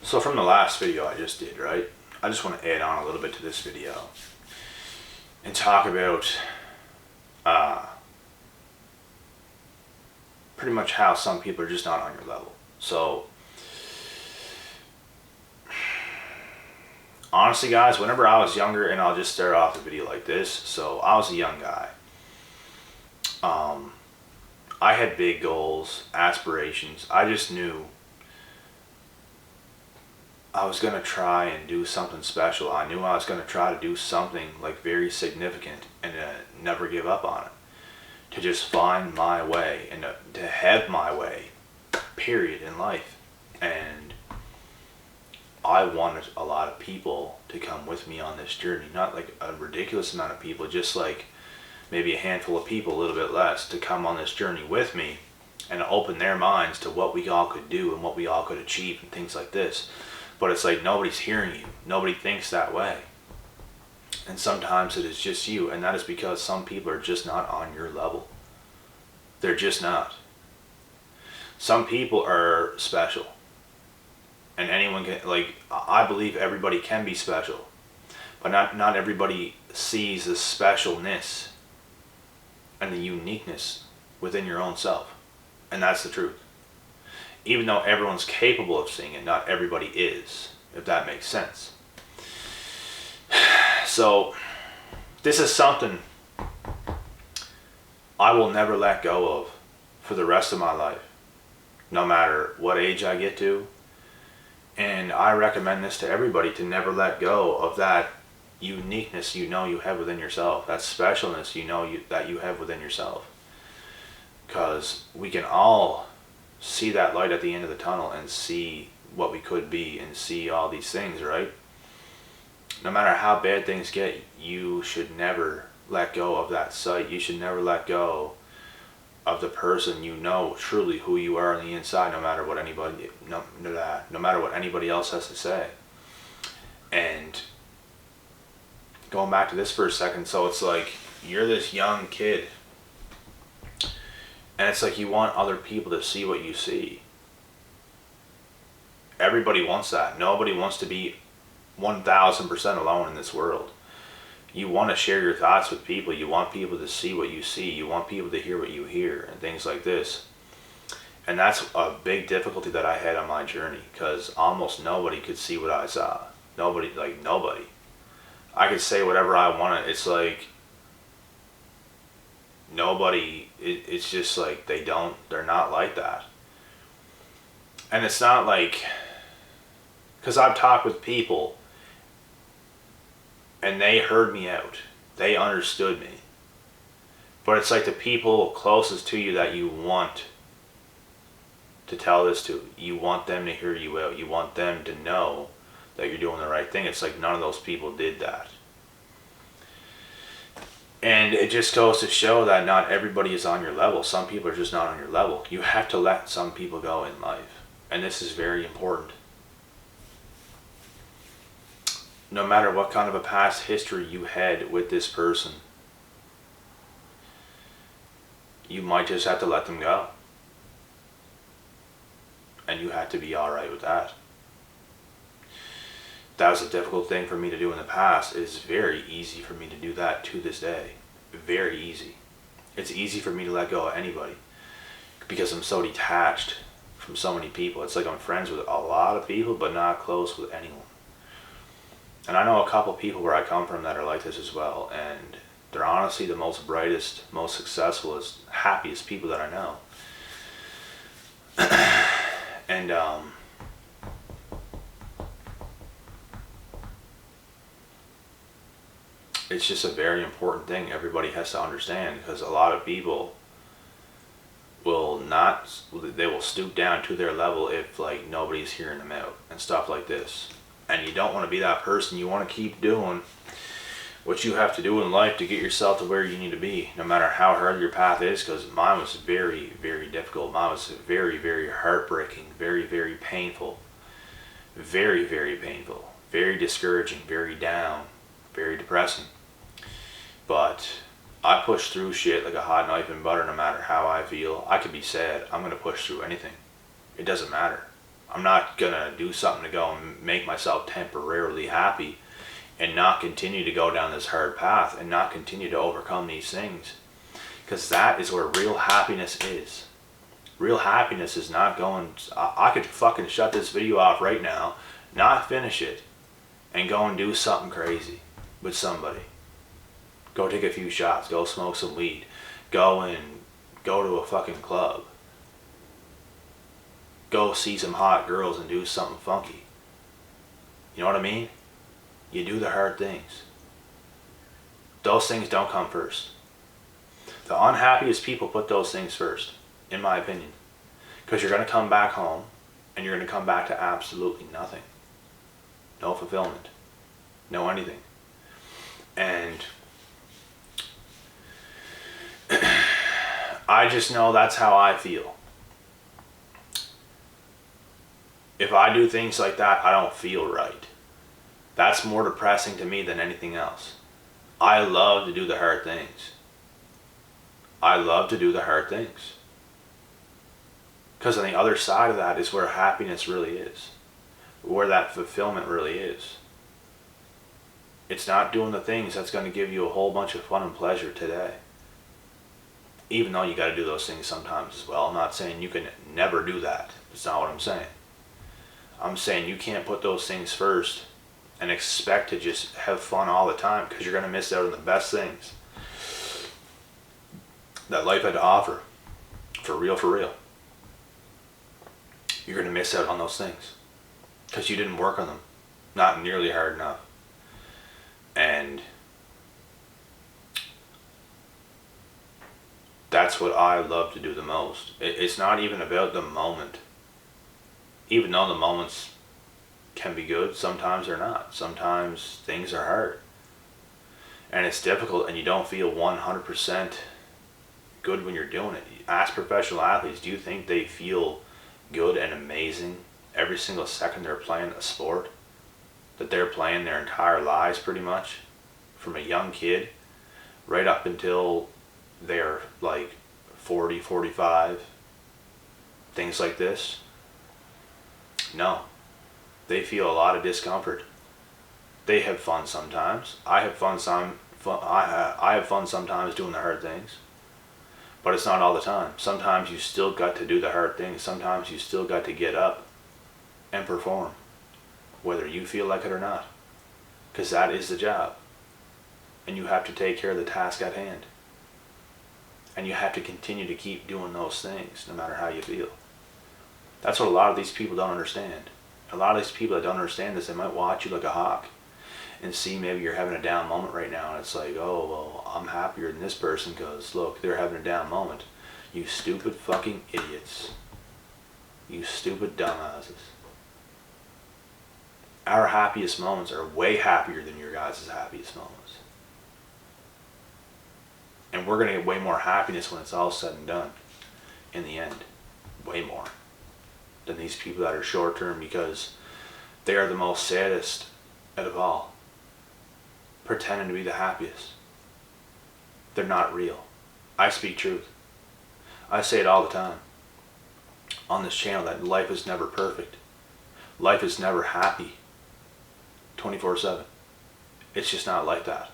So from the last video I just did, right? I just want to add on a little bit to this video and talk about pretty much how some people are just not on your level. So honestly guys, whenever I was younger, and I'll just start off the video like this. So I was a young guy. I had big goals, aspirations. I just knew I was going to try and do something special. I knew I was going to try to do something like very significant and never give up on it. To just find my way and to have my way, period, in life. And I wanted a lot of people to come with me on this journey. Not like a ridiculous amount of people, just like maybe a handful of people, a little bit less, to come on this journey with me and open their minds to what we all could do and what we all could achieve and things like this. But it's like nobody's hearing you. Nobody thinks that way. And sometimes it is just you, and that is because some people are just not on your level. They're just not. Some people are special. And anyone can, like, I believe everybody can be special. But not everybody sees the specialness and the uniqueness within your own self. And that's the truth. Even though everyone's capable of seeing it, not everybody is, if that makes sense. So, this is something I will never let go of for the rest of my life, no matter what age I get to. And I recommend this to everybody, to never let go of that uniqueness you know you have within yourself, that specialness you know that you have within yourself. Because we can all see that light at the end of the tunnel and see what we could be and see all these things, right? No matter how bad things get, you should never let go of that sight. You should never let go of the person you know truly who you are on the inside, no matter what anybody no matter what anybody else has to say. And going back to this for a second, so it's like you're this young kid, and it's like you want other people to see what you see. Everybody wants that. Nobody wants to be 1000% alone in this world. You want to share your thoughts with people. You want people to see what you see. You want people to hear what you hear and things like this. And that's a big difficulty that I had on my journey, because almost nobody could see what I saw. Nobody. I could say whatever I wanted. It's like nobody, it's just like they're not like that. And it's not like, because I've talked with people and they heard me out. They understood me. But it's like the people closest to you that you want to tell this to, you want them to hear you out. You want them to know that you're doing the right thing. It's like none of those people did that. And it just goes to show that not everybody is on your level. Some people are just not on your level. You have to let some people go in life. And this is very important. No matter what kind of a past history you had with this person, you might just have to let them go. And you have to be alright with that. That was a difficult thing for me to do in the past. It's very easy for me to do that to this day. Very easy. It's easy for me to let go of anybody because I'm so detached from so many people. It's like I'm friends with a lot of people, but not close with anyone. And I know a couple people where I come from that are like this as well. And they're honestly the most brightest, most successful, happiest people that I know. And it's just a very important thing everybody has to understand, because a lot of people will stoop down to their level if like nobody's hearing them out and stuff like this. And you don't want to be that person. You want to keep doing what you have to do in life to get yourself to where you need to be, no matter how hard your path is, because mine was very, very difficult. Mine was very, very heartbreaking, very, very painful, very, very painful, very discouraging, very down, very depressing. But I push through shit like a hot knife in butter. No matter how I feel, I could be sad, I'm going to push through anything. It doesn't matter. I'm not gonna do something to go and make myself temporarily happy and not continue to go down this hard path and not continue to overcome these things. Because that is where real happiness is. Real happiness is not going, I could fucking shut this video off right now, not finish it, and go and do something crazy with somebody. Go take a few shots, go smoke some weed, go to a fucking club. Go see some hot girls and do something funky. You know what I mean? You do the hard things. Those things don't come first. The unhappiest people put those things first, in my opinion. Because you're going to come back home and you're going to come back to absolutely nothing. No fulfillment. No anything. And I just know that's how I feel. If I do things like that, I don't feel right. That's more depressing to me than anything else. I love to do the hard things. I love to do the hard things. Because on the other side of that is where happiness really is. Where that fulfillment really is. It's not doing the things that's going to give you a whole bunch of fun and pleasure today. Even though you got to do those things sometimes as well. I'm not saying you can never do that. That's not what I'm saying. I'm saying you can't put those things first and expect to just have fun all the time, because you're going to miss out on the best things that life had to offer. For real, for real. You're going to miss out on those things because you didn't work on them. Not nearly hard enough. And that's what I love to do the most. It's not even about the moment. Even though the moments can be good, sometimes they're not. Sometimes things are hard. And it's difficult and you don't feel 100% good when you're doing it. Ask professional athletes, do you think they feel good and amazing every single second they're playing a sport that they're playing their entire lives pretty much? From a young kid right up until they're like 40, 45, things like this. No, they feel a lot of discomfort. They have fun sometimes. I have fun sometimes doing the hard things, but it's not all the time. Sometimes you still got to do the hard things. Sometimes you still got to get up and perform, whether you feel like it or not, because that is the job, and you have to take care of the task at hand, and you have to continue to keep doing those things no matter how you feel. That's what a lot of these people don't understand. A lot of these people that don't understand this, they might watch you like a hawk and see maybe you're having a down moment right now, and it's like, oh, well, I'm happier than this person because, look, they're having a down moment. You stupid fucking idiots. You stupid dumbasses. Our happiest moments are way happier than your guys' happiest moments. And we're going to get way more happiness when it's all said and done in the end. Way more than these people that are short term, because they are the most saddest out of all, pretending to be the happiest. They're not real. I speak truth. I say it all the time on this channel that life is never perfect. Life is never happy 24/7. It's just not like that.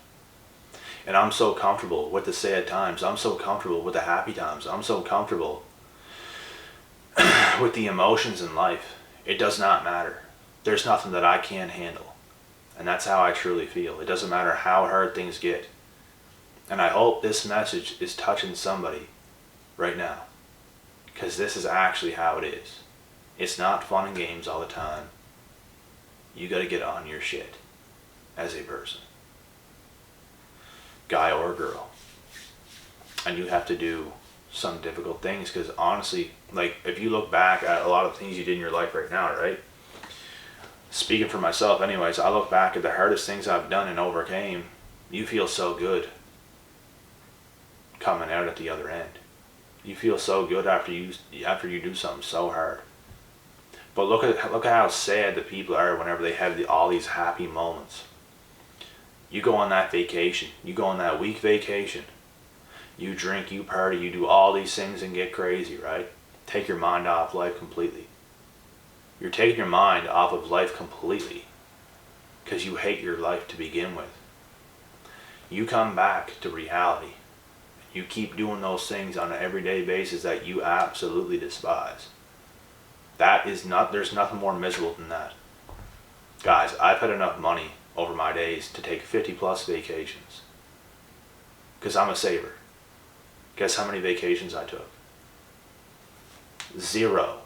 And I'm so comfortable with the sad times. I'm so comfortable with the happy times. I'm so comfortable with the emotions in life. It does not matter. There's nothing that I can't handle. And that's how I truly feel. It doesn't matter how hard things get. And I hope this message is touching somebody right now, because this is actually how it is. It's not fun and games all the time. You got to get on your shit as a person, guy or girl. And you have to do some difficult things, because honestly, like, if you look back at a lot of things you did in your life right now, right? Speaking for myself anyways, I look back at the hardest things I've done and overcame. You feel so good coming out at the other end. You feel so good after you do something so hard. But look at how sad the people are whenever they have all these happy moments. You go on that vacation, you go on that week vacation, you drink, you party, you do all these things and get crazy, right? Take your mind off life completely. You're taking your mind off of life completely because you hate your life to begin with. You come back to reality. You keep doing those things on an everyday basis that you absolutely despise. There's nothing more miserable than that. Guys, I've had enough money over my days to take 50 plus vacations. Because I'm a saver. Guess how many vacations I took? 0.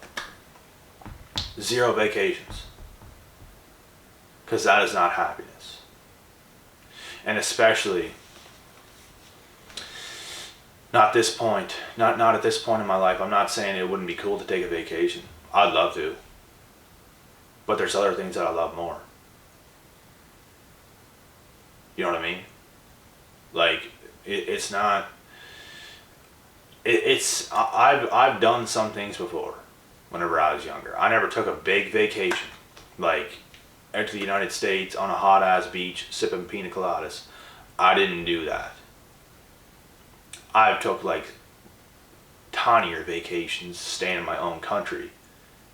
0 vacations. Because that is not happiness. And especially not at this point in my life. I'm not saying it wouldn't be cool to take a vacation. I'd love to. But there's other things that I love more. You know what I mean? Like, I've done some things before whenever I was younger. I never took a big vacation. Like, out to the United States on a hot ass beach sipping pina coladas. I didn't do that. I took like tinier vacations, staying in my own country,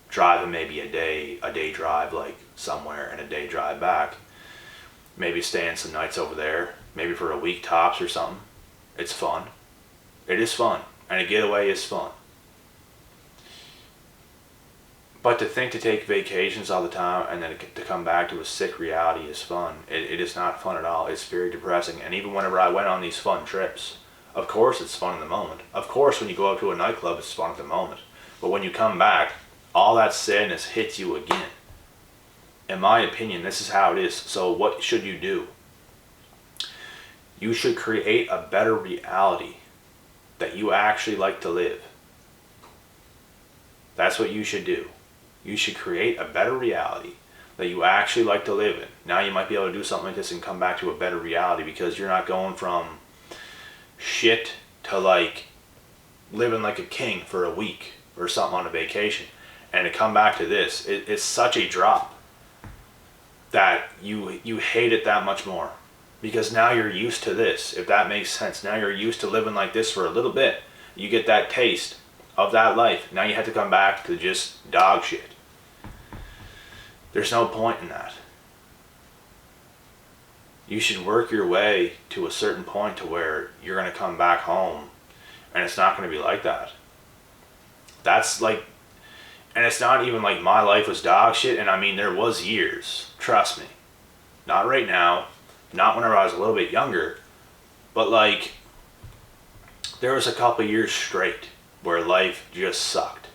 driving maybe a day drive like somewhere and a day drive back. Maybe staying some nights over there, maybe for a week tops or something. It's fun. It is fun, and a getaway is fun. But to think to take vacations all the time and then to come back to a sick reality is fun. It is not fun at all. It's very depressing. And even whenever I went on these fun trips, of course it's fun in the moment. Of course when you go out to a nightclub it's fun at the moment. But when you come back, all that sadness hits you again. In my opinion, this is how it is. So what should you do? You should create a better reality that you actually like to live. That's what you should do. You should create a better reality that you actually like to live in. Now you might be able to do something like this and come back to a better reality because you're not going from shit to like living like a king for a week or something on a vacation. And to come back to this, it's such a drop that you hate it that much more. Because now you're used to this, if that makes sense. Now you're used to living like this for a little bit. You get that taste of that life. Now you have to come back to just dog shit. There's no point in that. You should work your way to a certain point to where you're going to come back home and it's not going to be like that. That's like, and it's not even like my life was dog shit, and I mean there was years, trust me. Not right now, not whenever I was a little bit younger, but like there was a couple years straight where life just sucked.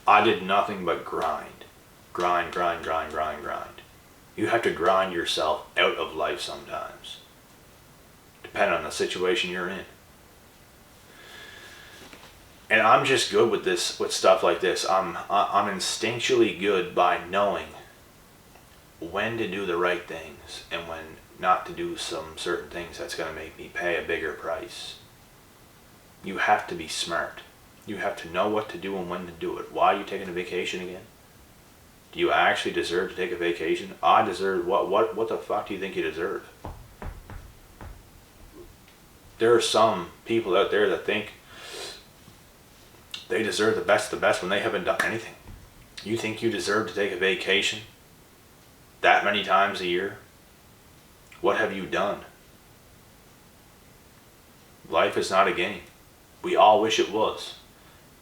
I did nothing but grind. Grind. You have to grind yourself out of life sometimes, depending on the situation you're in. And I'm just good with this, with stuff like this. I'm instinctually good by knowing when to do the right things and when not to do some certain things that's going to make me pay a bigger price. You have to be smart. You have to know what to do and when to do it. Why are you taking a vacation again? Do you actually deserve to take a vacation? I deserve, what the fuck do you think you deserve? There are some people out there that think they deserve the best when they haven't done anything. You think you deserve to take a vacation that many times a year? What have you done? Life is not a game. We all wish it was.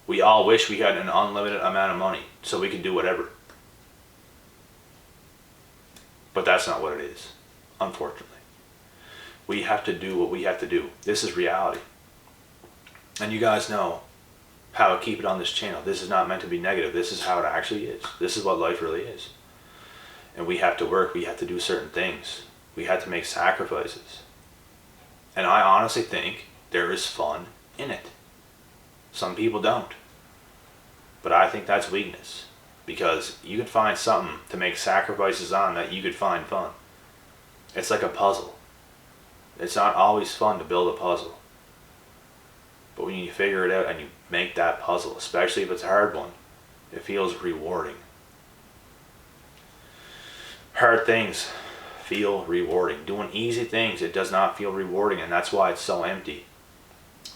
We all wish we had an unlimited amount of money so we could do whatever. But that's not what it is, unfortunately. We have to do what we have to do. This is reality. And you guys know how I keep it on this channel. This is not meant to be negative. This is how it actually is. This is what life really is. And we have to work. We have to do certain things. We have to make sacrifices. And I honestly think there is fun in it. Some people don't. But I think that's weakness. Because you can find something to make sacrifices on that you could find fun. It's like a puzzle. It's not always fun to build a puzzle. But when you figure it out and you make that puzzle, especially if it's a hard one, it feels rewarding. Hard things feel rewarding. Doing easy things, it does not feel rewarding, and that's why it's so empty.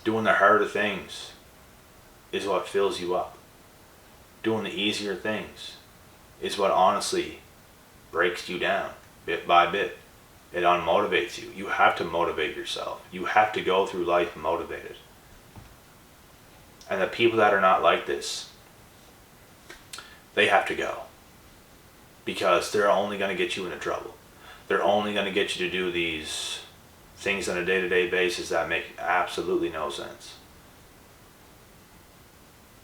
Doing the harder things is what fills you up. doing the easier things is what honestly breaks you down bit by bit. It unmotivates you. You have to motivate yourself. You have to go through life motivated. And the people that are not like this, they have to go. Because they're only going to get you into trouble. They're only going to get you to do these things on a day-to-day basis that make absolutely no sense.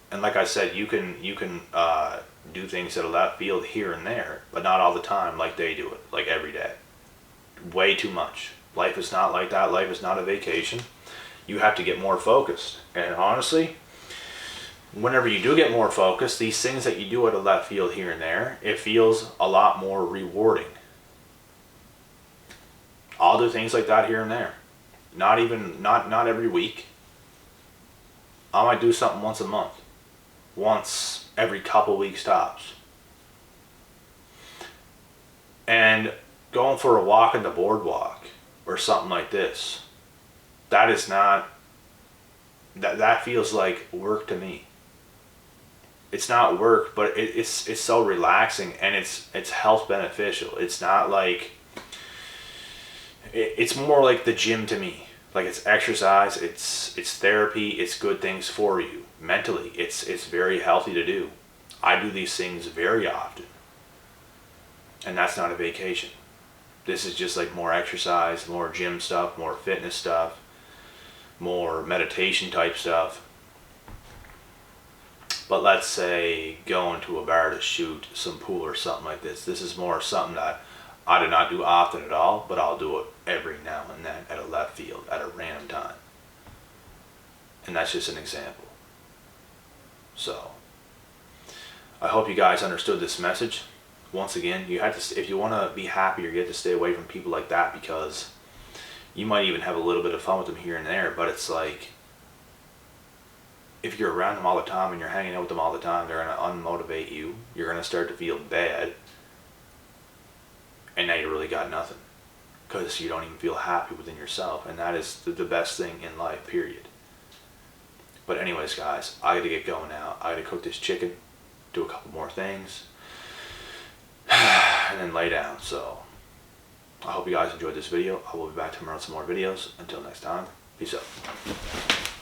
And like I said, you can do things that are left field here and there, but not all the time like they do it, like every day. Way too much. Life is not like that. Life is not a vacation. You have to get more focused. And honestly, whenever you do get more focused, these things that you do at a left field here and there, it feels a lot more rewarding. I'll do things like that here and there. Not every week. I might do something once a month. Once every couple weeks tops. And going for a walk in the boardwalk or something like this, that is not, that feels like work to me. It's not work, but it's so relaxing, and it's health beneficial. It's not like, it's more like the gym to me. Like, it's exercise, it's therapy, it's good things for you mentally. It's very healthy to do. I do these things very often, and that's not a vacation. This is just like more exercise, more gym stuff, more fitness stuff, more meditation type stuff. But let's say going to a bar to shoot some pool or something like this. This is more something that I do not do often at all, but I'll do it every now and then at a left field at a random time. And that's just an example. So, I hope you guys understood this message. Once again, you have to, if you want to be happier, you have to stay away from people like that, because you might even have a little bit of fun with them here and there, but it's like, if you're around them all the time and you're hanging out with them all the time, they're going to unmotivate you. You're going to start to feel bad. And now you really got nothing. Because you don't even feel happy within yourself. And that is the best thing in life, period. But anyways, guys, I got to get going now. I got to cook this chicken, do a couple more things, and then lay down. So, I hope you guys enjoyed this video. I will be back tomorrow with some more videos. Until next time, peace out.